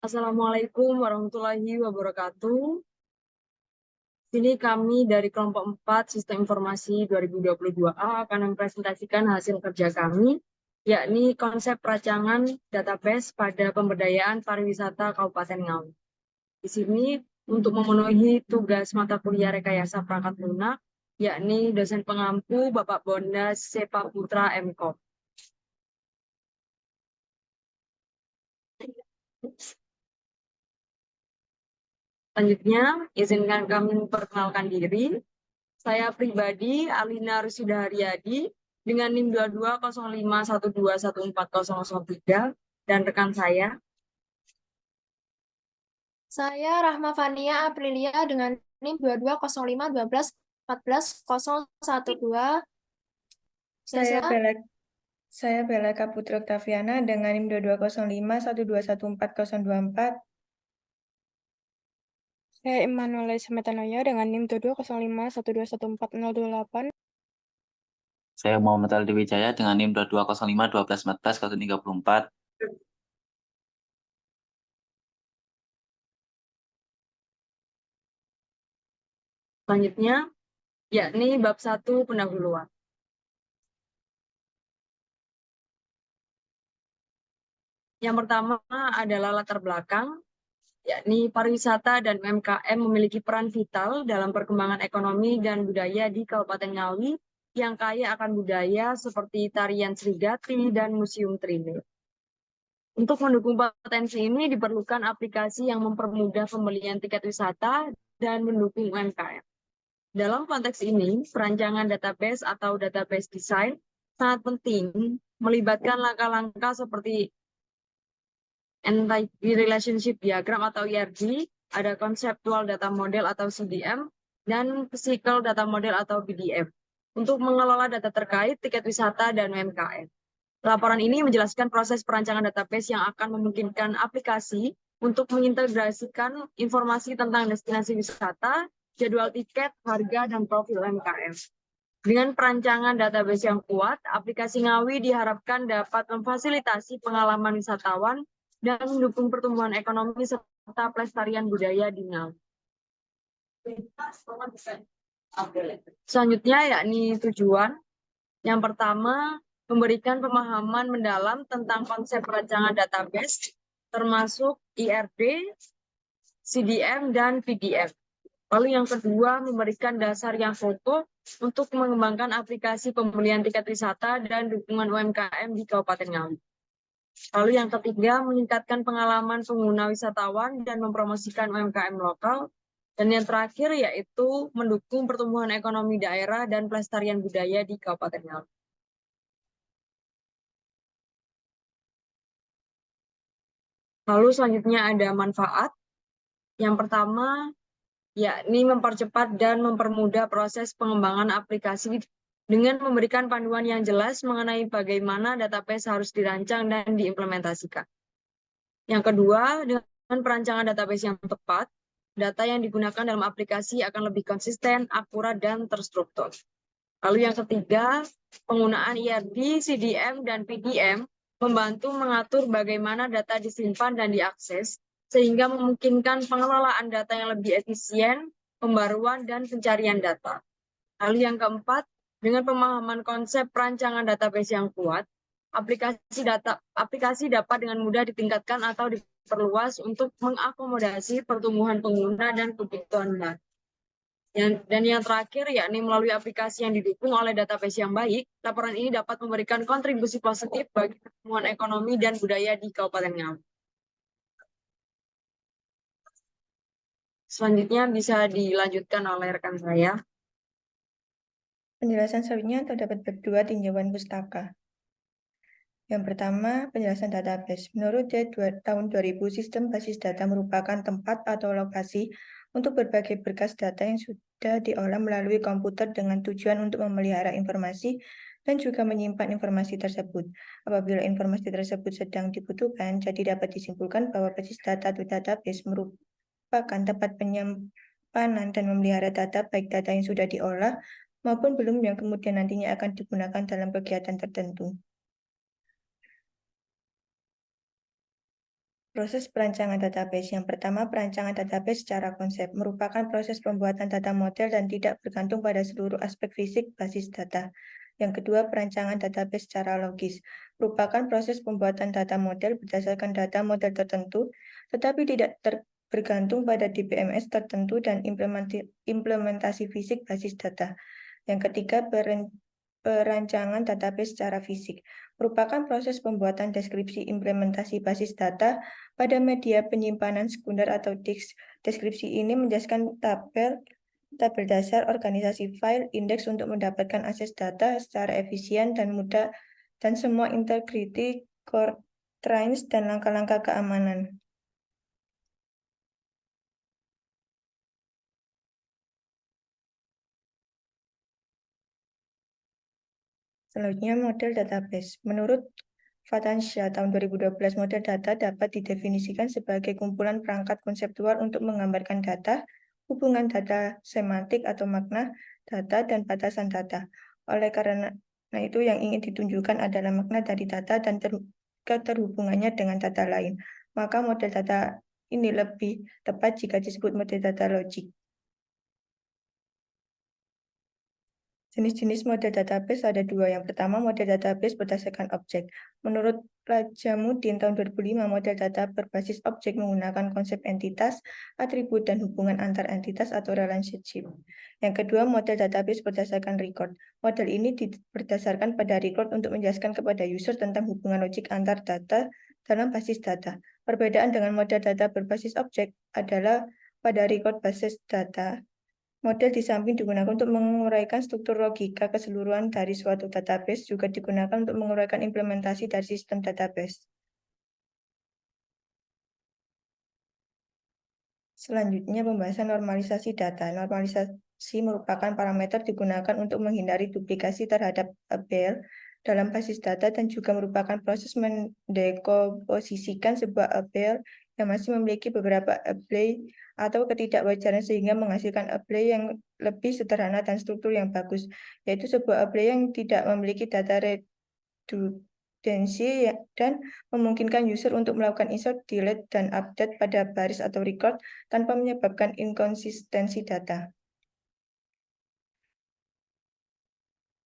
Assalamualaikum warahmatullahi wabarakatuh. Sini kami dari kelompok 4 Sistem Informasi 2022A akan mempresentasikan hasil kerja kami, yakni konsep perancangan database pada pemberdayaan pariwisata Kabupaten Ngawi. Di sini untuk memenuhi tugas mata kuliah rekayasa perangkat lunak, yakni dosen pengampu Bapak Bonda Sepa Putra MKOP. Selanjutnya, izinkan kami memperkenalkan diri. Saya pribadi, Alina Rusida Haryadi, dengan NIM 220512140003, dan rekan saya. Saya Rahma Fania Aprilia dengan NIM 220512141012. Saya Jasa. Bella Kaputro Oktaviana dengan NIM 220512140024. Saya Immanuel Semetanoya dengan NIM 2205121408. Saya Muhammad Aldi Wijaya dengan NIM 220512141034. Selanjutnya, yakni bab 1 pendahuluan. Yang pertama adalah latar belakang, yakni pariwisata dan UMKM memiliki peran vital dalam perkembangan ekonomi dan budaya di Kabupaten Ngawi yang kaya akan budaya seperti tarian Srigati dan Museum Trinil. Untuk mendukung potensi ini diperlukan aplikasi yang mempermudah pembelian tiket wisata dan mendukung UMKM. Dalam konteks ini, perancangan database atau database design sangat penting, melibatkan langkah-langkah seperti Entity Relationship Diagram atau ERD, ada Conceptual Data Model atau CDM, dan Physical Data Model atau PDM, untuk mengelola data terkait tiket wisata dan UMKM. Laporan ini menjelaskan proses perancangan database yang akan memungkinkan aplikasi untuk mengintegrasikan informasi tentang destinasi wisata, jadwal tiket, harga, dan profil UMKM. Dengan perancangan database yang kuat, aplikasi Ngawi diharapkan dapat memfasilitasi pengalaman wisatawan dan mendukung pertumbuhan ekonomi serta pelestarian budaya di Ngawi. Selanjutnya yakni tujuan. Yang pertama, memberikan pemahaman mendalam tentang konsep perancangan database, termasuk IRD, CDM, dan PDM. Lalu yang kedua, memberikan dasar yang kokoh untuk mengembangkan aplikasi pembelian tiket wisata dan dukungan UMKM di Kabupaten Ngawi. Lalu yang ketiga, meningkatkan pengalaman pengguna wisatawan dan mempromosikan UMKM lokal. Dan yang terakhir yaitu mendukung pertumbuhan ekonomi daerah dan pelestarian budaya di Kabupaten Ngawi. Lalu selanjutnya ada manfaat. Yang pertama, yakni mempercepat dan mempermudah proses pengembangan aplikasi dengan memberikan panduan yang jelas mengenai bagaimana database harus dirancang dan diimplementasikan. Yang kedua, dengan perancangan database yang tepat, data yang digunakan dalam aplikasi akan lebih konsisten, akurat, dan terstruktur. Lalu yang ketiga, penggunaan ERD, CDM, dan PDM membantu mengatur bagaimana data disimpan dan diakses, sehingga memungkinkan pengelolaan data yang lebih efisien, pembaruan, dan pencarian data. Lalu yang keempat, dengan pemahaman konsep perancangan database yang kuat, aplikasi dapat dengan mudah ditingkatkan atau diperluas untuk mengakomodasi pertumbuhan pengguna dan kebutuhan data. Dan yang terakhir, yakni melalui aplikasi yang didukung oleh database yang baik, laporan ini dapat memberikan kontribusi positif bagi pertumbuhan ekonomi dan budaya di Kabupaten Ngawi. Selanjutnya bisa dilanjutkan oleh rekan saya. Penjelasan selanjutnya terdapat bab 2 tinjauan pustaka. Yang pertama, penjelasan database. Menurut tahun 2000, sistem basis data merupakan tempat atau lokasi untuk berbagai berkas data yang sudah diolah melalui komputer dengan tujuan untuk memelihara informasi dan juga menyimpan informasi tersebut. Apabila informasi tersebut sedang dibutuhkan, jadi dapat disimpulkan bahwa basis data atau database merupakan tempat penyimpanan dan memelihara data, baik data yang sudah diolah maupun belum yang kemudian nantinya akan digunakan dalam kegiatan tertentu. Proses perancangan database. Yang pertama, perancangan database secara konsep merupakan proses pembuatan data model dan tidak bergantung pada seluruh aspek fisik basis data. Yang kedua, perancangan database secara logis merupakan proses pembuatan data model berdasarkan data model tertentu, tetapi tidak bergantung pada DBMS tertentu dan implementasi fisik basis data. Yang ketiga, perancangan database secara fisik merupakan proses pembuatan deskripsi implementasi basis data pada media penyimpanan sekunder atau disk. Deskripsi ini menjelaskan tabel dasar organisasi file, indeks untuk mendapatkan akses data secara efisien dan mudah, dan semua integrity, constraints, dan langkah-langkah keamanan. Selanjutnya, model database. Menurut Fatansya tahun 2012, model data dapat didefinisikan sebagai kumpulan perangkat konseptual untuk menggambarkan data, hubungan data semantik atau makna data, dan batasan data. Oleh karena itu, yang ingin ditunjukkan adalah makna dari data dan keterhubungannya dengan data lain. Maka model data ini lebih tepat jika disebut model data logik. Jenis-jenis model database ada dua. Yang pertama, model database berdasarkan objek. Menurut Rajamudin tahun 2005, model data berbasis objek menggunakan konsep entitas, atribut, dan hubungan antar entitas atau relationship. Yang kedua, model database berdasarkan record. Model ini berdasarkan pada record untuk menjelaskan kepada user tentang hubungan logik antar data dalam basis data. Perbedaan dengan model data berbasis objek adalah pada record basis data, model di samping digunakan untuk menguraikan struktur logika keseluruhan dari suatu database, juga digunakan untuk menguraikan implementasi dari sistem database. Selanjutnya, pembahasan normalisasi data. Normalisasi merupakan parameter digunakan untuk menghindari duplikasi terhadap ABL dalam basis data dan juga merupakan proses mendekomposisikan sebuah ABL yang masih memiliki beberapa apply atau ketidakwajaran sehingga menghasilkan apply yang lebih sederhana dan struktur yang bagus, yaitu sebuah apply yang tidak memiliki data redundancy dan memungkinkan user untuk melakukan insert, delete, dan update pada baris atau record tanpa menyebabkan inkonsistensi data.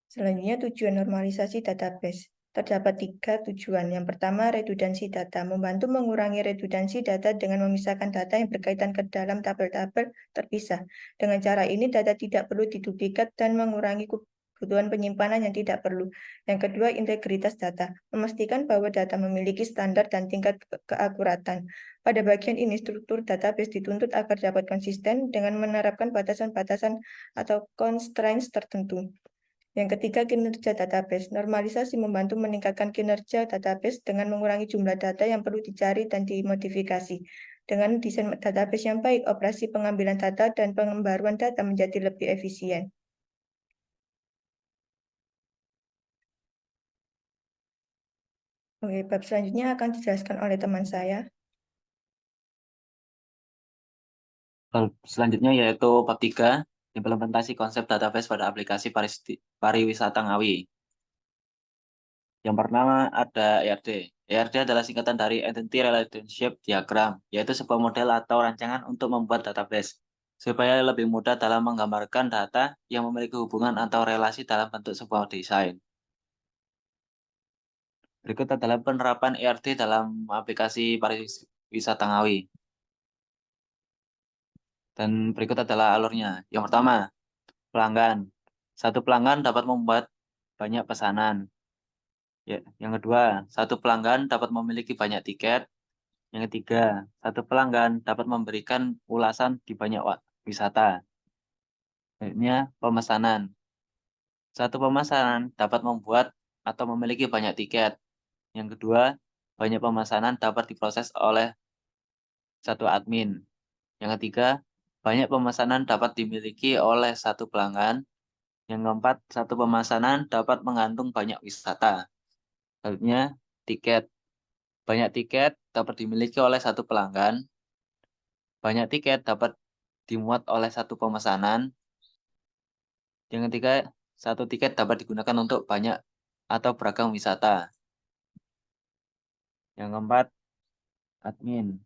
Selanjutnya, tujuan normalisasi database. Terdapat 3 tujuan. Yang pertama, redundansi data. Membantu mengurangi redundansi data dengan memisahkan data yang berkaitan ke dalam tabel-tabel terpisah. Dengan cara ini, data tidak perlu diduplikat dan mengurangi kebutuhan penyimpanan yang tidak perlu. Yang kedua, integritas data. Memastikan bahwa data memiliki standar dan tingkat keakuratan. Pada bagian ini, struktur database dituntut agar dapat konsisten dengan menerapkan batasan-batasan atau constraints tertentu. Yang ketiga, kinerja database. Normalisasi membantu meningkatkan kinerja database dengan mengurangi jumlah data yang perlu dicari dan dimodifikasi. Dengan desain database yang baik, operasi pengambilan data dan pembaruan data menjadi lebih efisien. Oke, bab selanjutnya akan dijelaskan oleh teman saya. Selanjutnya yaitu bab 3, implementasi konsep database pada aplikasi pariwisata Ngawi. Yang pertama ada ERD. ERD adalah singkatan dari Entity Relationship Diagram, yaitu sebuah model atau rancangan untuk membuat database, supaya lebih mudah dalam menggambarkan data yang memiliki hubungan atau relasi dalam bentuk sebuah desain. Berikut adalah penerapan ERD dalam aplikasi pariwisata Ngawi. Dan berikut adalah alurnya. Yang pertama, pelanggan. Satu pelanggan dapat membuat banyak pesanan. Ya, yang kedua, satu pelanggan dapat memiliki banyak tiket. Yang ketiga, satu pelanggan dapat memberikan ulasan di banyak wisata. Selanjutnya, pemesanan. Satu pemesanan dapat membuat atau memiliki banyak tiket. Yang kedua, banyak pemesanan dapat diproses oleh satu admin. Yang ketiga, banyak pemesanan dapat dimiliki oleh satu pelanggan. Yang keempat, satu pemesanan dapat mengandung banyak wisata. Selanjutnya, tiket. Banyak tiket dapat dimiliki oleh satu pelanggan. Banyak tiket dapat dimuat oleh satu pemesanan. Yang ketiga, satu tiket dapat digunakan untuk banyak atau beragam wisata. Yang keempat, admin,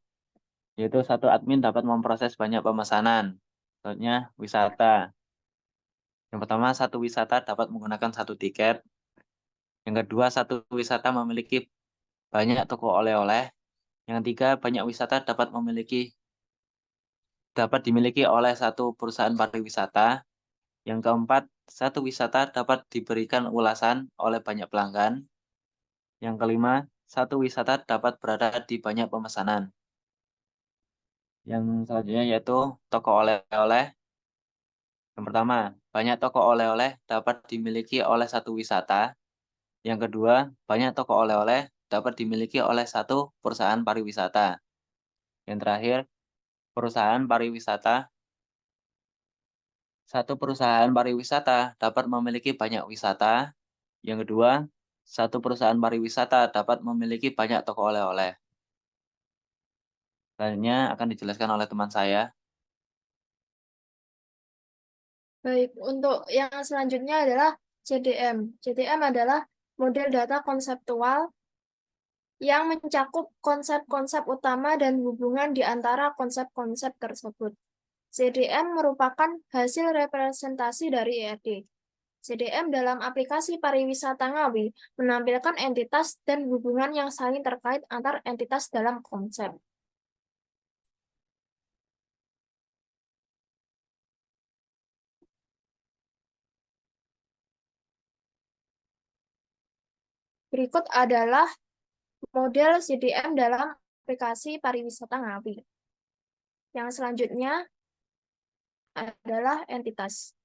yaitu satu admin dapat memproses banyak pemesanan. Contohnya wisata. Yang pertama, satu wisata dapat menggunakan satu tiket. Yang kedua, satu wisata memiliki banyak toko oleh-oleh. Yang ketiga, banyak wisata dapat dimiliki oleh satu perusahaan pariwisata. Yang keempat, satu wisata dapat diberikan ulasan oleh banyak pelanggan. Yang kelima, satu wisata dapat berada di banyak pemesanan. Yang selanjutnya yaitu toko oleh-oleh. Yang pertama, banyak toko oleh-oleh dapat dimiliki oleh satu wisata. Yang kedua, banyak toko oleh-oleh dapat dimiliki oleh satu perusahaan pariwisata. Yang terakhir, satu perusahaan pariwisata dapat memiliki banyak wisata. Yang kedua, satu perusahaan pariwisata dapat memiliki banyak toko oleh-oleh. Selanjutnya akan dijelaskan oleh teman saya. Baik, untuk yang selanjutnya adalah CDM. CDM adalah model data konseptual yang mencakup konsep-konsep utama dan hubungan di antara konsep-konsep tersebut. CDM merupakan hasil representasi dari ERD. CDM dalam aplikasi pariwisata Ngawi menampilkan entitas dan hubungan yang saling terkait antar entitas dalam konsep. Berikut adalah model CDM dalam aplikasi pariwisata Ngawi. Yang selanjutnya adalah entitas.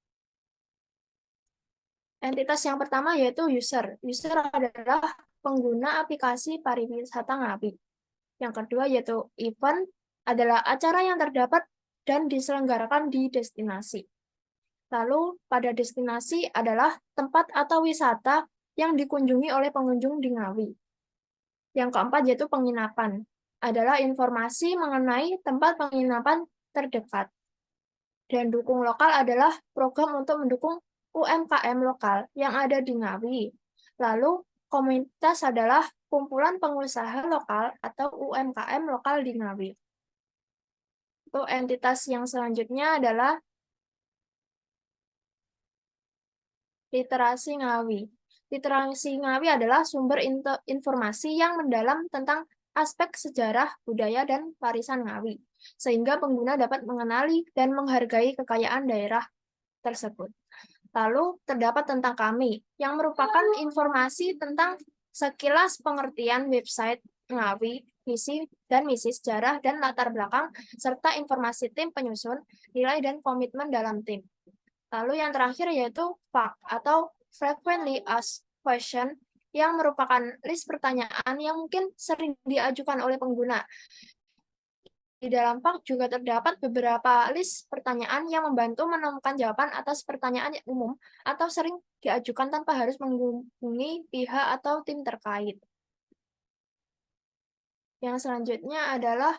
Entitas yang pertama yaitu user. User adalah pengguna aplikasi pariwisata Ngawi. Yang kedua yaitu event, adalah acara yang terdapat dan diselenggarakan di destinasi. Lalu pada destinasi adalah tempat atau wisata yang dikunjungi oleh pengunjung di Ngawi. Yang keempat yaitu penginapan, adalah informasi mengenai tempat penginapan terdekat. Dan dukung lokal adalah program untuk mendukung UMKM lokal yang ada di Ngawi. Lalu komunitas adalah kumpulan pengusaha lokal atau UMKM lokal di Ngawi. Untuk entitas yang selanjutnya adalah literasi Ngawi. Literasi Ngawi adalah sumber informasi yang mendalam tentang aspek sejarah, budaya, dan warisan Ngawi, sehingga pengguna dapat mengenali dan menghargai kekayaan daerah tersebut. Lalu terdapat tentang kami, yang merupakan informasi tentang sekilas pengertian website Ngawi, visi dan misi sejarah dan latar belakang, serta informasi tim penyusun, nilai dan komitmen dalam tim. Lalu yang terakhir yaitu FAQ atau Frequently Asked Question, yang merupakan list pertanyaan yang mungkin sering diajukan oleh pengguna. Di dalam FAQ juga terdapat beberapa list pertanyaan yang membantu menemukan jawaban atas pertanyaan yang umum atau sering diajukan tanpa harus menghubungi pihak atau tim terkait. Yang selanjutnya adalah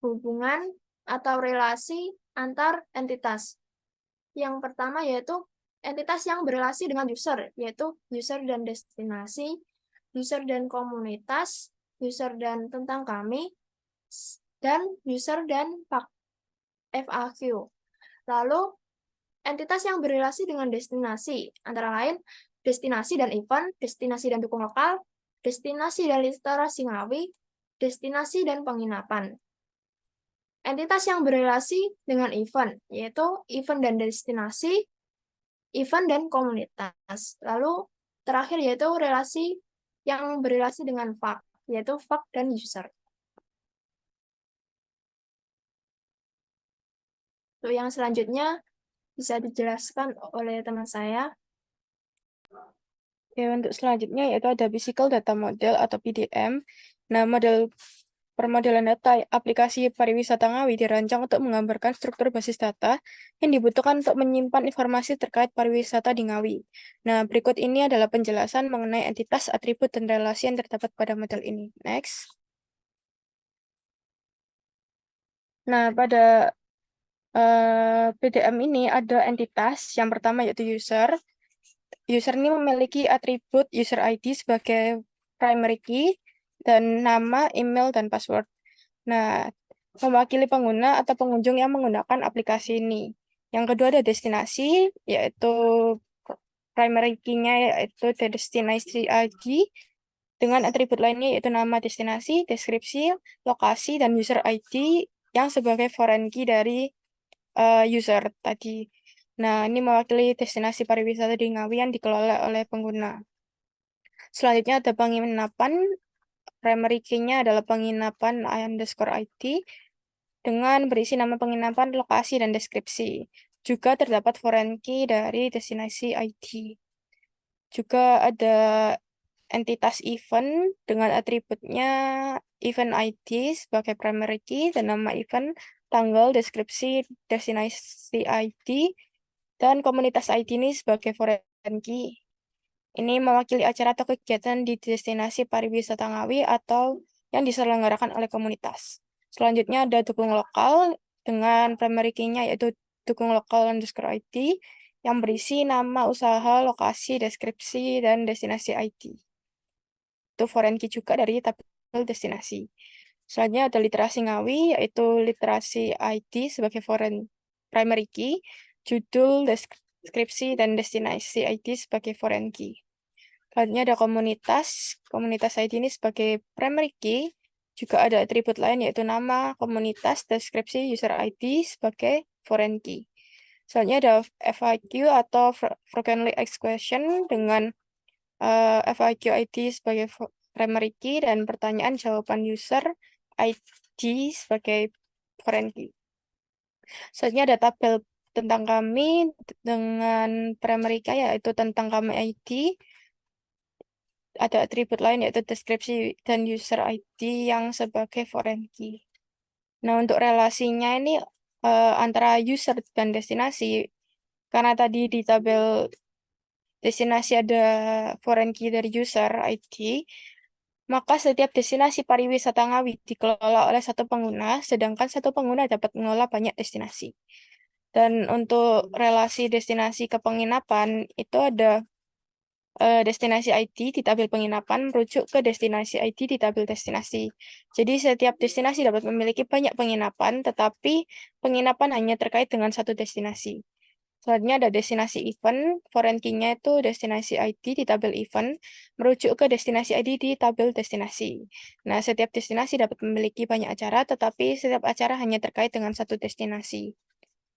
hubungan atau relasi antar entitas. Yang pertama yaitu entitas yang berrelasi dengan user, yaitu user dan destinasi, user dan komunitas, user dan tentang kami, dan user dan FAQ. Lalu, entitas yang berrelasi dengan destinasi, antara lain destinasi dan event, destinasi dan dukung lokal, destinasi dan literasi Ngawi, destinasi dan penginapan. Entitas yang berrelasi dengan event, yaitu event dan destinasi, event dan komunitas. Lalu terakhir yaitu relasi yang berrelasi dengan FAQ, yaitu FAQ dan user. Untuk yang selanjutnya bisa dijelaskan oleh teman saya. Ya, untuk selanjutnya yaitu ada Physical Data Model atau PDM. Nah, model permodelan data aplikasi pariwisata Ngawi dirancang untuk menggambarkan struktur basis data yang dibutuhkan untuk menyimpan informasi terkait pariwisata di Ngawi. Nah, berikut ini adalah penjelasan mengenai entitas, atribut, dan relasi yang terdapat pada model ini. Next. Nah, pada PDM ini ada entitas. Yang pertama yaitu user. User ini memiliki atribut user ID sebagai primary key dan nama, email, dan password. Nah, mewakili pengguna atau pengunjung yang menggunakan aplikasi ini. Yang kedua ada destinasi, yaitu primary key-nya yaitu destinasi ID dengan atribut lainnya yaitu nama destinasi, deskripsi, lokasi, dan user ID yang sebagai foreign key dari user tadi. Nah, ini mewakili destinasi pariwisata di Ngawi yang dikelola oleh pengguna. Selanjutnya ada penginapan. Primary key-nya adalah penginapan _ID dengan berisi nama penginapan, lokasi, dan deskripsi. Juga terdapat foreign key dari destinasi ID. Juga ada entitas event dengan atributnya event ID sebagai primary key dan nama event, tanggal, deskripsi, destinasi ID, dan komunitas ID ini sebagai foreign key. Ini mewakili acara atau kegiatan di destinasi pariwisata Ngawi atau yang diselenggarakan oleh komunitas. Selanjutnya ada dukung lokal dengan primary key-nya yaitu dukung lokal _ID yang berisi nama usaha, lokasi, deskripsi, dan destinasi ID. Itu foreign key juga dari tabel destinasi. Selanjutnya ada literasi Ngawi, yaitu literasi ID sebagai foreign primary key, judul, deskripsi, dan destinasi ID sebagai foreign key. Selanjutnya ada komunitas. Komunitas ID ini sebagai primary key. Juga ada atribut lain yaitu nama, komunitas, deskripsi, user ID sebagai foreign key. Selanjutnya ada FAQ atau frequently asked question dengan FAQ ID sebagai primary key dan pertanyaan jawaban user ID sebagai foreign key. Selanjutnya ada tabel tentang kami dengan primary key yaitu tentang kami ID. Ada atribut lain yaitu deskripsi dan user ID yang sebagai foreign key. Nah, untuk relasinya ini antara user dan destinasi, karena tadi di tabel destinasi ada foreign key dari user ID, maka setiap destinasi pariwisata Ngawi dikelola oleh satu pengguna, sedangkan satu pengguna dapat mengelola banyak destinasi. Dan untuk relasi destinasi ke penginapan, itu ada destinasi ID di tabel penginapan merujuk ke destinasi ID di tabel destinasi. Jadi setiap destinasi dapat memiliki banyak penginapan, tetapi penginapan hanya terkait dengan satu destinasi. Selanjutnya ada destinasi event, foreign key-nya itu destinasi ID di tabel event, merujuk ke destinasi ID di tabel destinasi. Nah, setiap destinasi dapat memiliki banyak acara, tetapi setiap acara hanya terkait dengan satu destinasi.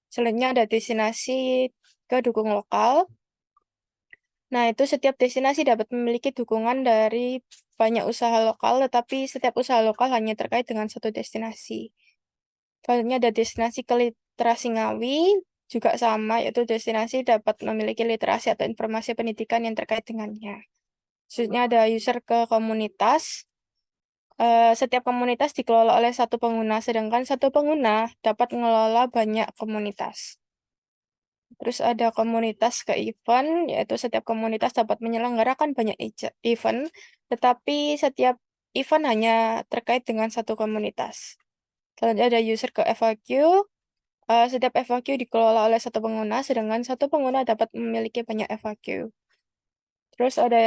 Selanjutnya ada destinasi ke dukung lokal. Nah, itu setiap destinasi dapat memiliki dukungan dari banyak usaha lokal, tetapi setiap usaha lokal hanya terkait dengan satu destinasi. Selanjutnya ada destinasi ke literasi Ngawi, juga sama, yaitu destinasi dapat memiliki literasi atau informasi pendidikan yang terkait dengannya. Selanjutnya ada user ke komunitas. Setiap komunitas dikelola oleh satu pengguna, sedangkan satu pengguna dapat mengelola banyak komunitas. Terus ada komunitas ke event, yaitu setiap komunitas dapat menyelenggarakan banyak event, tetapi setiap event hanya terkait dengan satu komunitas. Selanjutnya ada user ke FAQ. Setiap FAQ dikelola oleh satu pengguna, sedangkan satu pengguna dapat memiliki banyak FAQ. Terus ada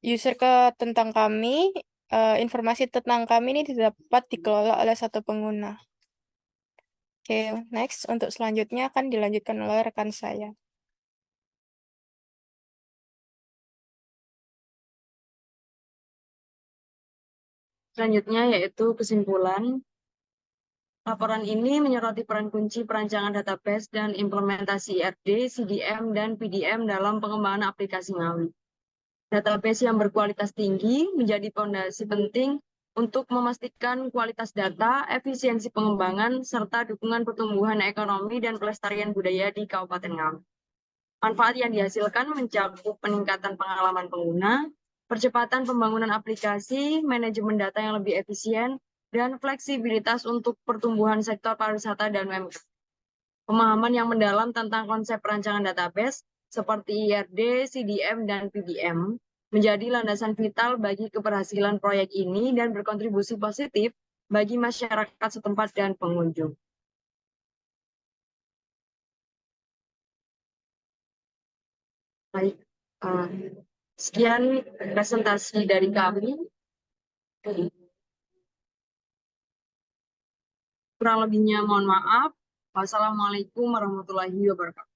user ke tentang kami. Informasi tentang kami ini dapat dikelola oleh satu pengguna. Oke, next. Untuk selanjutnya akan dilanjutkan oleh rekan saya. Selanjutnya yaitu kesimpulan. Laporan ini menyoroti peran kunci perancangan database dan implementasi IRD, CDM, dan PDM dalam pengembangan aplikasi Ngawi. Database yang berkualitas tinggi menjadi fondasi penting untuk memastikan kualitas data, efisiensi pengembangan, serta dukungan pertumbuhan ekonomi dan pelestarian budaya di Kabupaten Ngawi. Manfaat yang dihasilkan mencakup peningkatan pengalaman pengguna, percepatan pembangunan aplikasi, manajemen data yang lebih efisien, dan fleksibilitas untuk pertumbuhan sektor pariwisata dan UMKM. Pemahaman yang mendalam tentang konsep perancangan database seperti IRD, CDM, dan PDM menjadi landasan vital bagi keberhasilan proyek ini dan berkontribusi positif bagi masyarakat setempat dan pengunjung. Baik, sekian presentasi dari kami. Kurang lebihnya mohon maaf. Wassalamualaikum warahmatullahi wabarakatuh.